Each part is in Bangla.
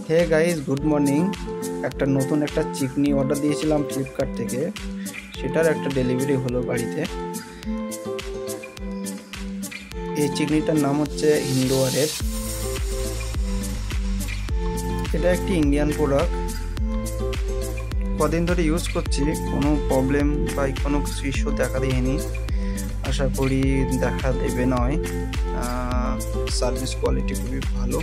Hey guys, good morning. নতুন একটা চিকনি অর্ডার দিয়েছিলাম ফ্লিপকার্ট থেকে, সেটার একটা ডেলিভারি হলো বাড়িতে। এই চিকনিটার নাম হচ্ছে ইন্ডোয়ারের। এটা একটি ইন্ডিয়ান প্রোডাক্ট। কদিন ধরে ইউজ করছি, কোনো প্রবলেম বা কোনো কিছু ইস্যু দেখা দেয়নি। আশা করি দেখা দেবে নয়। সার্ভিস কোয়ালিটি খুবই ভালো,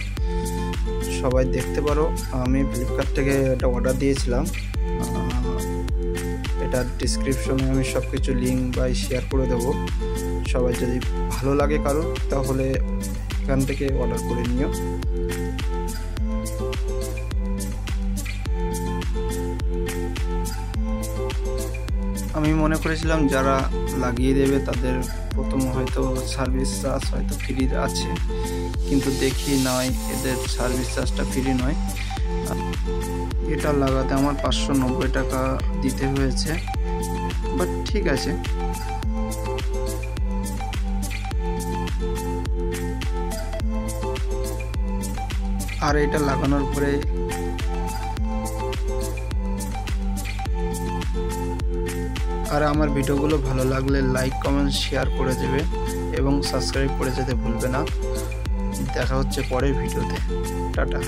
সবাই দেখতে পারো। আমি ফ্লিপকার্ট থেকে এটা অর্ডার দিয়েছিলাম। এটা ডিসক্রিপশনে আমি সব কিছু লিঙ্ক বা শেয়ার করে দেবো। সবাই যদি ভালো লাগে কারো, তাহলে এখান থেকে অর্ডার করে নিও। আমি মনে করেছিলাম যারা লাগিয়ে দেবে তাদের প্রথম হয়তো সার্ভিস চার্জ হয়তো ফ্রি আছে, কিন্তু দেখি নয়, এদের সার্ভিস চার্জটা ফ্রি নয়। এটা লাগাতে আমার 590 টাকা দিতে হয়েছে, বাট ঠিক আছে। আর এটা লাগানোর পরে আর আমার ভিডিওগুলো ভালো লাগলে লাইক কমেন্ট শেয়ার করে দেবে এবং সাবস্ক্রাইব করে যেতে ভুলবে না। দেখা হচ্ছে পরের ভিডিওতে। টাটা।